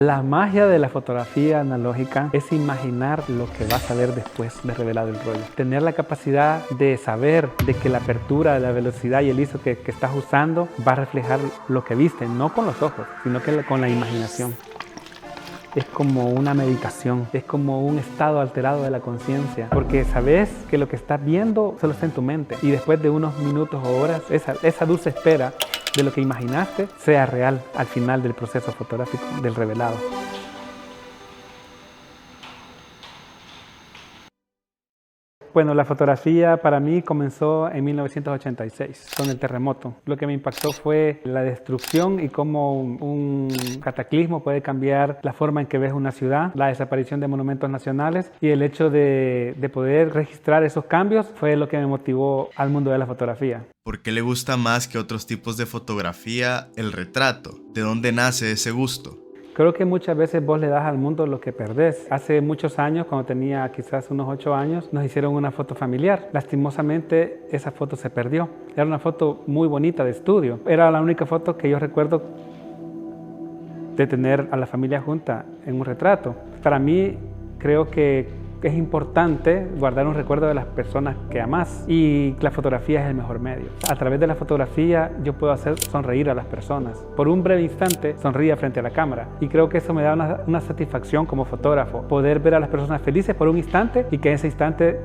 La magia de la fotografía analógica es imaginar lo que vas a ver después de revelar el rollo. Tener la capacidad de saber de que la apertura, la velocidad y el ISO que estás usando va a reflejar lo que viste, no con los ojos, sino que con la imaginación. Es como una meditación, es como un estado alterado de la conciencia, porque sabes que lo que estás viendo solo está en tu mente y después de unos minutos o horas, esa dulce espera de lo que imaginaste sea real al final del proceso fotográfico del revelado. Bueno, la fotografía para mí comenzó en 1986 con el terremoto. Lo que me impactó fue la destrucción y cómo un cataclismo puede cambiar la forma en que ves una ciudad, la desaparición de monumentos nacionales, y el hecho de poder registrar esos cambios fue lo que me motivó al mundo de la fotografía. ¿Por qué le gusta más que otros tipos de fotografía el retrato? ¿De dónde nace ese gusto? Creo que muchas veces vos le das al mundo lo que perdés. Hace muchos años, cuando tenía quizás unos 8 años, nos hicieron una foto familiar. Lastimosamente, esa foto se perdió. Era una foto muy bonita de estudio. Era la única foto que yo recuerdo de tener a la familia junta en un retrato. Para mí, creo que es importante guardar un recuerdo de las personas que amás, y la fotografía es el mejor medio. A través de la fotografía yo puedo hacer sonreír a las personas. Por un breve instante sonría frente a la cámara, y creo que eso me da una satisfacción como fotógrafo, poder ver a las personas felices por un instante y que ese instante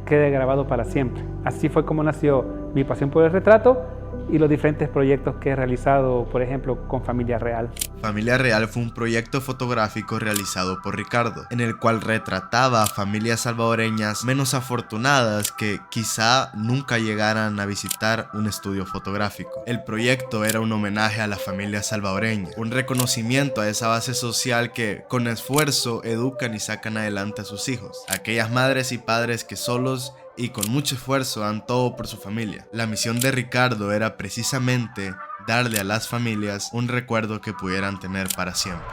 quede grabado para siempre. Así fue como nació mi pasión por el retrato y los diferentes proyectos que he realizado, por ejemplo, con Familia Real. Familia Real fue un proyecto fotográfico realizado por Ricardo, en el cual retrataba a familias salvadoreñas menos afortunadas que quizá nunca llegaran a visitar un estudio fotográfico. El proyecto era un homenaje a la familia salvadoreña, un reconocimiento a esa base social que con esfuerzo educan y sacan adelante a sus hijos, aquellas madres y padres que solos y con mucho esfuerzo dan todo por su familia. La misión de Ricardo era precisamente darle a las familias un recuerdo que pudieran tener para siempre.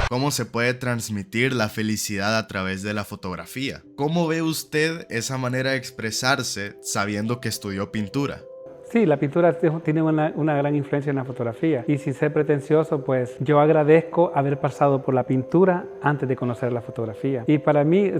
¿Cómo se puede transmitir la felicidad a través de la fotografía? ¿Cómo ve usted esa manera de expresarse sabiendo que estudió pintura? Sí, la pintura tiene una gran influencia en la fotografía, y sin ser pretencioso, pues yo agradezco haber pasado por la pintura antes de conocer la fotografía. Y para mí,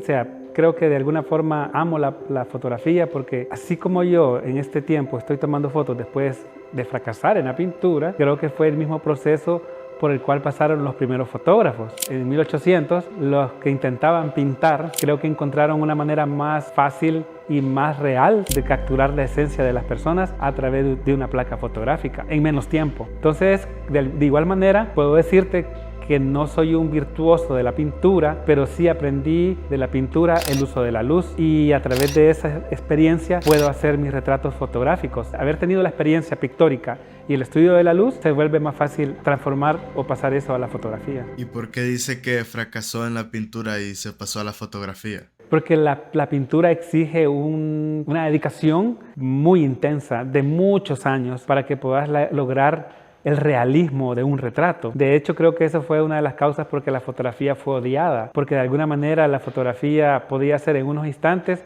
creo que de alguna forma amo la fotografía, porque así como yo en este tiempo estoy tomando fotos después de fracasar en la pintura, creo que fue el mismo proceso por el cual pasaron los primeros fotógrafos. En 1800, los que intentaban pintar, creo que encontraron una manera más fácil y más real de capturar la esencia de las personas a través de una placa fotográfica en menos tiempo. Entonces, de igual manera, puedo decirte que no soy un virtuoso de la pintura, pero sí aprendí de la pintura el uso de la luz, y a través de esa experiencia puedo hacer mis retratos fotográficos. Haber tenido la experiencia pictórica y el estudio de la luz, se vuelve más fácil transformar o pasar eso a la fotografía. ¿Y por qué dice que fracasó en la pintura y se pasó a la fotografía? Porque la pintura exige una dedicación muy intensa, de muchos años, para que puedas lograr el realismo de un retrato. De hecho, creo que eso fue una de las causas por que la fotografía fue odiada, porque de alguna manera la fotografía podía hacer en unos instantes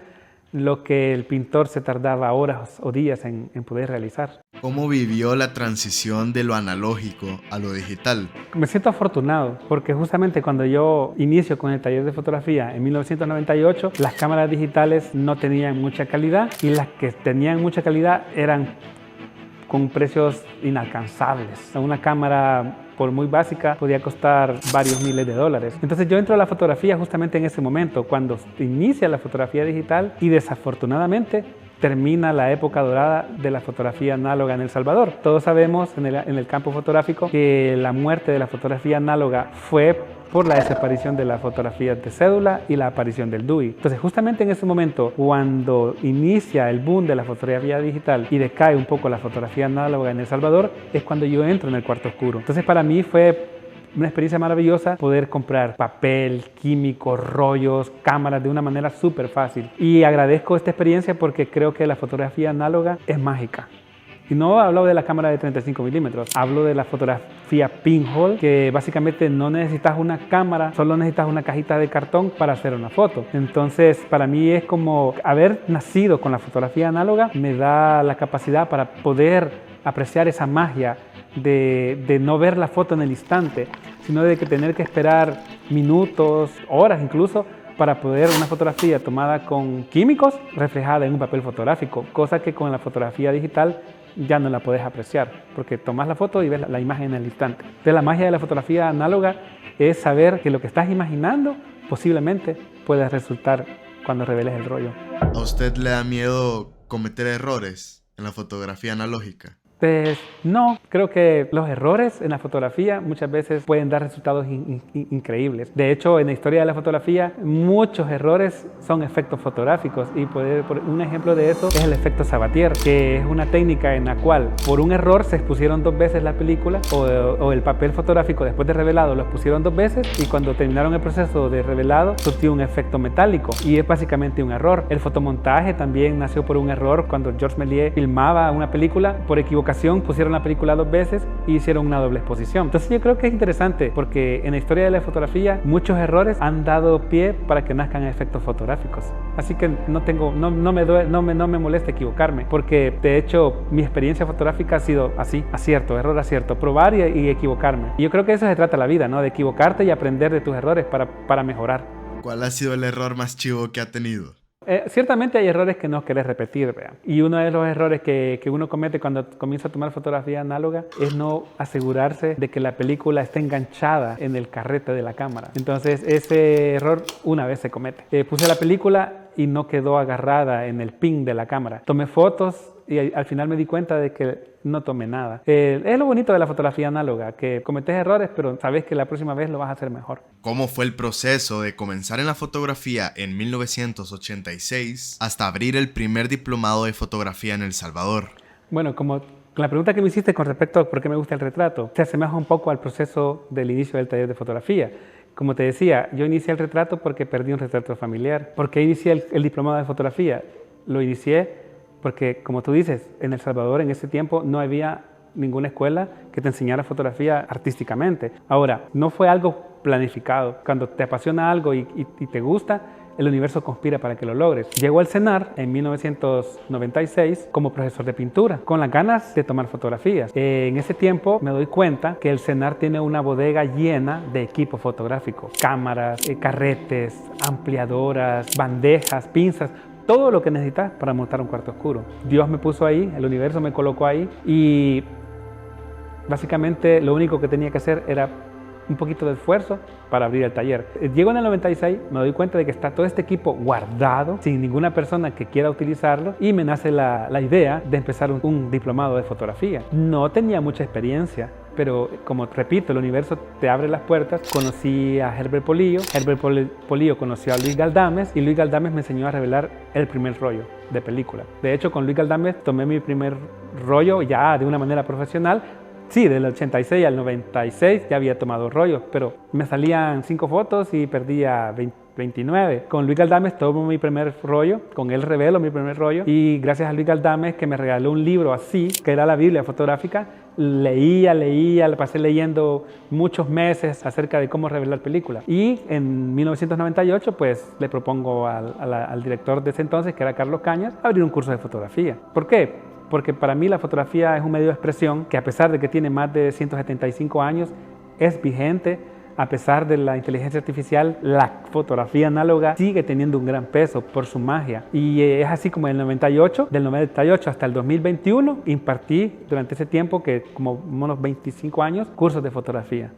lo que el pintor se tardaba horas o días en poder realizar. ¿Cómo vivió la transición de lo analógico a lo digital? Me siento afortunado, porque justamente cuando yo inicio con el taller de fotografía en 1998, las cámaras digitales no tenían mucha calidad, y las que tenían mucha calidad eran con precios inalcanzables. Una cámara, por muy básica, podía costar varios miles de dólares. Entonces yo entro a la fotografía justamente en ese momento, cuando inicia la fotografía digital, y desafortunadamente termina la época dorada de la fotografía análoga en El Salvador. Todos sabemos en el campo fotográfico que la muerte de la fotografía análoga fue por la desaparición de la fotografía de cédula y la aparición del DUI. Entonces, justamente en ese momento, cuando inicia el boom de la fotografía digital y decae un poco la fotografía análoga en El Salvador, es cuando yo entro en el cuarto oscuro. Entonces, para mí fue una experiencia maravillosa poder comprar papel, químicos, rollos, cámaras de una manera súper fácil. Y agradezco esta experiencia porque creo que la fotografía análoga es mágica. Y no hablo de la cámara de 35 milímetros, hablo de la fotografía pinhole, que básicamente no necesitas una cámara, solo necesitas una cajita de cartón para hacer una foto. Entonces, para mí es como haber nacido con la fotografía análoga me da la capacidad para poder apreciar esa magia de no ver la foto en el instante, sino de que tener que esperar minutos, horas incluso, para poder una fotografía tomada con químicos reflejada en un papel fotográfico, cosa que con la fotografía digital ya no la puedes apreciar, porque tomas la foto y ves la imagen en el instante. Entonces la magia de la fotografía análoga es saber que lo que estás imaginando posiblemente puede resultar cuando reveles el rollo. ¿A usted le da miedo cometer errores en la fotografía analógica? Pues no, creo que los errores en la fotografía muchas veces pueden dar resultados increíbles. De hecho, en la historia de la fotografía, muchos errores son efectos fotográficos y un ejemplo de eso es el efecto Sabatier, que es una técnica en la cual por un error se expusieron 2 veces la película o el papel fotográfico después de revelado lo expusieron 2 veces y cuando terminaron el proceso de revelado surtió un efecto metálico y es básicamente un error. El fotomontaje también nació por un error cuando Georges Méliès filmaba una película por equivocación. Pusieron la película 2 veces y hicieron una doble exposición. Entonces yo creo que es interesante porque en la historia de la fotografía muchos errores han dado pie para que nazcan efectos fotográficos. Así que no me molesta equivocarme porque de hecho mi experiencia fotográfica ha sido así, acierto, error, acierto, probar y equivocarme. Y yo creo que eso se trata la vida, ¿no? De equivocarte y aprender de tus errores para mejorar. ¿Cuál ha sido el error más chivo que ha tenido? Ciertamente hay errores que no querés repetir, ¿verdad? Y uno de los errores que uno comete cuando comienza a tomar fotografía análoga es no asegurarse de que la película esté enganchada en el carrete de la cámara. Entonces ese error una vez se comete. Puse la película y no quedó agarrada en el pin de la cámara. Tomé fotos y al final me di cuenta de que no tomé nada. Es lo bonito de la fotografía análoga, que cometes errores, pero sabes que la próxima vez lo vas a hacer mejor. ¿Cómo fue el proceso de comenzar en la fotografía en 1986 hasta abrir el primer diplomado de fotografía en El Salvador? Bueno, como la pregunta que me hiciste con respecto a por qué me gusta el retrato, se asemeja un poco al proceso del inicio del taller de fotografía. Como te decía, yo inicié el retrato porque perdí un retrato familiar. ¿Por qué inicié el diplomado de fotografía? Lo inicié porque, como tú dices, en El Salvador en ese tiempo no había ninguna escuela que te enseñara fotografía artísticamente. Ahora, no fue algo planificado. Cuando te apasiona algo y te gusta, el universo conspira para que lo logres. Llego al CENAR en 1996 como profesor de pintura, con las ganas de tomar fotografías. En ese tiempo me doy cuenta que el CENAR tiene una bodega llena de equipo fotográfico, cámaras, carretes, ampliadoras, bandejas, pinzas, todo lo que necesitas para montar un cuarto oscuro. Dios me puso ahí, el universo me colocó ahí y básicamente lo único que tenía que hacer era un poquito de esfuerzo para abrir el taller. Llego en el 96, me doy cuenta de que está todo este equipo guardado, sin ninguna persona que quiera utilizarlo, y me nace la idea de empezar un diplomado de fotografía. No tenía mucha experiencia, pero como repito, el universo te abre las puertas. Conocí a Herbert Polillo, Polillo conoció a Luis Galdames, y Luis Galdames me enseñó a revelar el primer rollo de película. De hecho, con Luis Galdames tomé mi primer rollo ya de una manera profesional. Sí, del 86 al 96 ya había tomado rollos, pero me salían 5 fotos y perdía 29. Con Luis Galdames tomo mi primer rollo, con él revelo mi primer rollo, y gracias a Luis Galdames, que me regaló un libro así, que era la Biblia fotográfica, leía, le pasé leyendo muchos meses acerca de cómo revelar películas. Y en 1998 pues le propongo al director de ese entonces, que era Carlos Cañas, abrir un curso de fotografía. ¿Por qué? Porque para mí la fotografía es un medio de expresión que, a pesar de que tiene más de 175 años, es vigente. A pesar de la inteligencia artificial, la fotografía análoga sigue teniendo un gran peso por su magia. Y es así como del 98 hasta el 2021, impartí durante ese tiempo, que como unos 25 años, cursos de fotografía.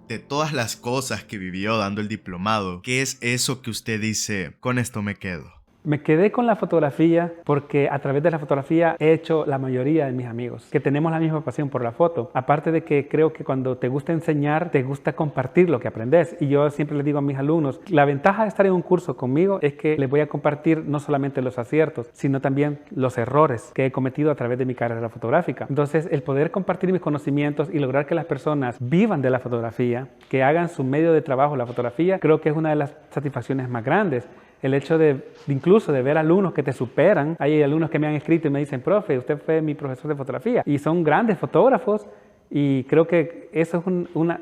De todas las cosas que vivió dando el diplomado, ¿qué es eso que usted dice, con esto me quedo? Me quedé con la fotografía porque a través de la fotografía he hecho la mayoría de mis amigos, que tenemos la misma pasión por la foto. Aparte de que creo que cuando te gusta enseñar, te gusta compartir lo que aprendes. Y yo siempre les digo a mis alumnos, la ventaja de estar en un curso conmigo es que les voy a compartir no solamente los aciertos, sino también los errores que he cometido a través de mi carrera fotográfica. Entonces, el poder compartir mis conocimientos y lograr que las personas vivan de la fotografía, que hagan su medio de trabajo la fotografía, creo que es una de las satisfacciones más grandes. El hecho de incluso de ver alumnos que te superan. Hay alumnos que me han escrito y me dicen, profe, usted fue mi profesor de fotografía. Y son grandes fotógrafos y creo que eso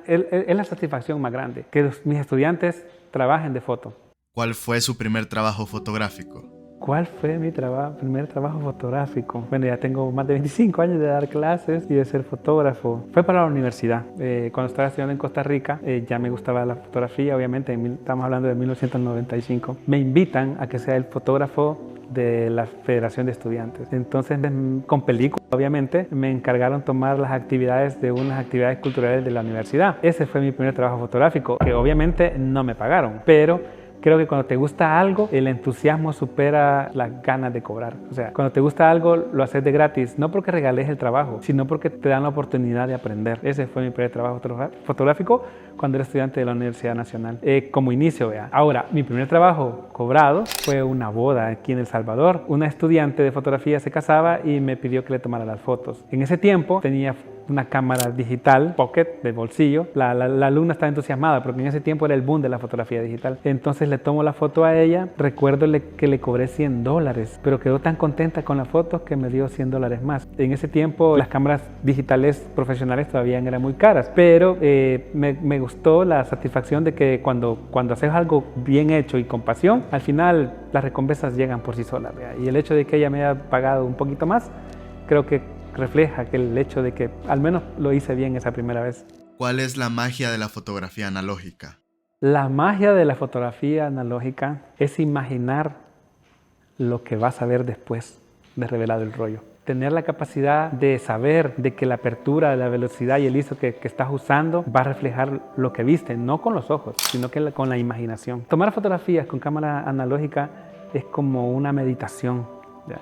es la satisfacción más grande, que mis estudiantes trabajen de foto. ¿Cuál fue su primer trabajo fotográfico? ¿Cuál fue mi primer trabajo fotográfico? Bueno, ya tengo más de 25 años de dar clases y de ser fotógrafo. Fue para la universidad. Cuando estaba estudiando en Costa Rica, ya me gustaba la fotografía, obviamente, estamos hablando de 1995. Me invitan a que sea el fotógrafo de la Federación de Estudiantes. Entonces, con película, obviamente, me encargaron tomar las actividades de unas actividades culturales de la universidad. Ese fue mi primer trabajo fotográfico, que obviamente no me pagaron, pero creo que cuando te gusta algo, el entusiasmo supera las ganas de cobrar. O sea, cuando te gusta algo, lo haces de gratis, no porque regales el trabajo, sino porque te dan la oportunidad de aprender. Ese fue mi primer trabajo fotográfico cuando era estudiante de la Universidad Nacional. Como inicio, vea. Ahora, mi primer trabajo cobrado fue una boda aquí en El Salvador. Una estudiante de fotografía se casaba y me pidió que le tomara las fotos. En ese tiempo tenía una cámara digital, pocket, de bolsillo. La alumna estaba entusiasmada porque en ese tiempo era el boom de la fotografía digital. Entonces le tomo la foto a ella. Recuerdo que le cobré $100, pero quedó tan contenta con la foto que me dio $100 más. En ese tiempo las cámaras digitales profesionales todavía eran muy caras, pero me gustó la satisfacción de que cuando haces algo bien hecho y con pasión, al final las recompensas llegan por sí solas, ¿verdad? Y el hecho de que ella me haya pagado un poquito más, creo que refleja que el hecho de que al menos lo hice bien esa primera vez. ¿Cuál es la magia de la fotografía analógica? La magia de la fotografía analógica es imaginar lo que vas a ver después de revelado el rollo. Tener la capacidad de saber de que la apertura, la velocidad y el ISO que estás usando va a reflejar lo que viste, no con los ojos, sino que con la imaginación. Tomar fotografías con cámara analógica es como una meditación, ¿ya?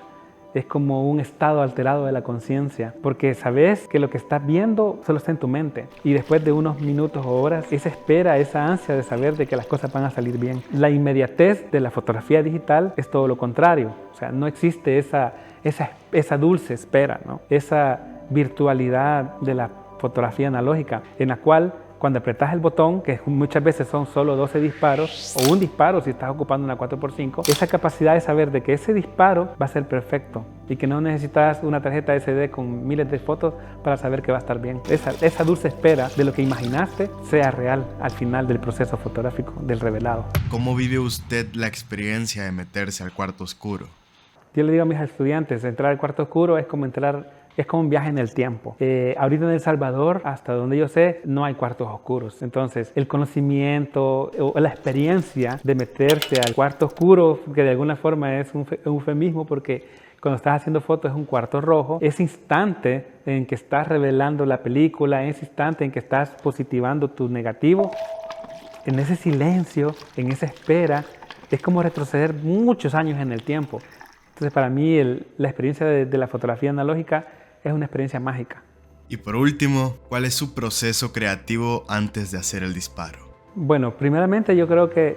Es como un estado alterado de la conciencia, porque sabes que lo que estás viendo solo está en tu mente y después de unos minutos o horas, esa espera, esa ansia de saber de que las cosas van a salir bien. La inmediatez de la fotografía digital es todo lo contrario, o sea, no existe esa dulce espera, ¿no? Esa virtualidad de la fotografía analógica, en la cual cuando apretas el botón, que muchas veces son solo 12 disparos, o un disparo si estás ocupando una 4x5, esa capacidad de saber de que ese disparo va a ser perfecto y que no necesitas una tarjeta SD con miles de fotos para saber que va a estar bien. Esa dulce espera de lo que imaginaste sea real al final del proceso fotográfico, del revelado. ¿Cómo vive usted la experiencia de meterse al cuarto oscuro? Yo le digo a mis estudiantes, entrar al cuarto oscuro es como un viaje en el tiempo. Ahorita en El Salvador, hasta donde yo sé, no hay cuartos oscuros. Entonces, el conocimiento o la experiencia de meterse al cuarto oscuro, que de alguna forma es un eufemismo porque cuando estás haciendo fotos es un cuarto rojo, ese instante en que estás revelando la película, ese instante en que estás positivando tu negativo, en ese silencio, en esa espera, es como retroceder muchos años en el tiempo. Entonces, para mí, la experiencia de la fotografía analógica es una experiencia mágica. Y por último, ¿cuál es su proceso creativo antes de hacer el disparo? Bueno, primeramente yo creo que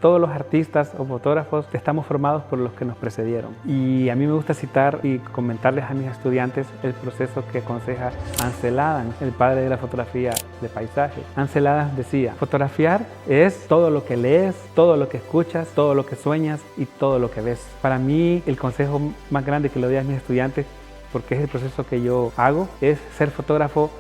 todos los artistas o fotógrafos estamos formados por los que nos precedieron. Y a mí me gusta citar y comentarles a mis estudiantes el proceso que aconseja Ansel Adams, el padre de la fotografía de paisaje. Ansel Adams decía, fotografiar es todo lo que lees, todo lo que escuchas, todo lo que sueñas y todo lo que ves. Para mí, el consejo más grande que le doy a mis estudiantes, porque es el proceso que yo hago, es ser fotógrafo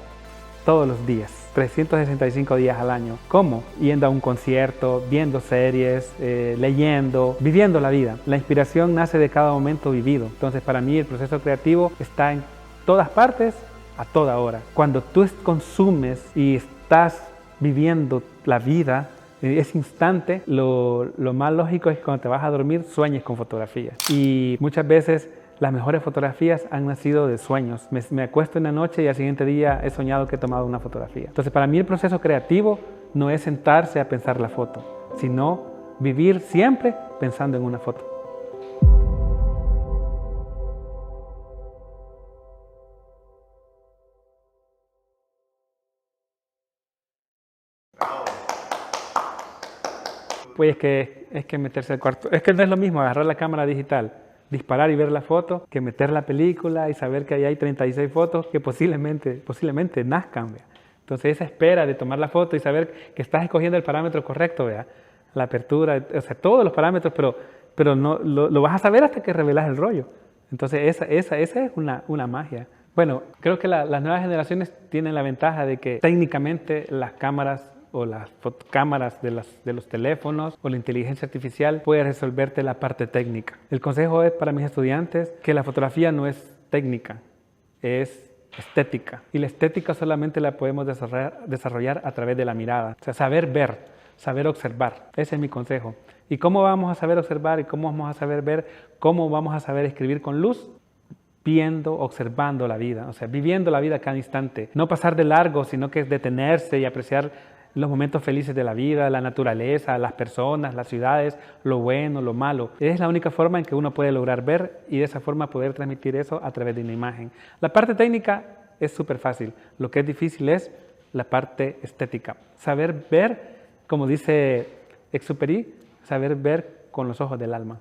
todos los días. 365 días al año. ¿Cómo? Yendo a un concierto, viendo series, leyendo, viviendo la vida. La inspiración nace de cada momento vivido. Entonces, para mí el proceso creativo está en todas partes, a toda hora. Cuando tú consumes y estás viviendo la vida, en ese instante, lo más lógico es que cuando te vas a dormir, sueñes con fotografías. Y muchas veces las mejores fotografías han nacido de sueños. Me acuesto en la noche y al siguiente día he soñado que he tomado una fotografía. Entonces, para mí el proceso creativo no es sentarse a pensar la foto, sino vivir siempre pensando en una foto. Pues es que meterse al cuarto, es que no es lo mismo agarrar la cámara digital, disparar y ver la foto, que meter la película y saber que ahí hay 36 fotos que posiblemente nazcan, ¿vea? Entonces esa espera de tomar la foto y saber que estás escogiendo el parámetro correcto, ¿vea? La apertura, o sea, todos los parámetros, pero no, lo vas a saber hasta que revelas el rollo. Entonces esa es una magia. Bueno, creo que las nuevas generaciones tienen la ventaja de que técnicamente las cámaras o las cámaras de los teléfonos o la inteligencia artificial puede resolverte la parte técnica. El consejo es para mis estudiantes que la fotografía no es técnica, es estética. Y la estética solamente la podemos desarrollar a través de la mirada. O sea, saber ver, saber observar. Ese es mi consejo. ¿Y cómo vamos a saber observar y cómo vamos a saber ver? ¿Cómo vamos a saber escribir con luz? Viendo, observando la vida, o sea, viviendo la vida cada instante. No pasar de largo, sino que es detenerse y apreciar los momentos felices de la vida, la naturaleza, las personas, las ciudades, lo bueno, lo malo. Es la única forma en que uno puede lograr ver y de esa forma poder transmitir eso a través de una imagen. La parte técnica es súper fácil. Lo que es difícil es la parte estética. Saber ver, como dice Exupéry, saber ver con los ojos del alma.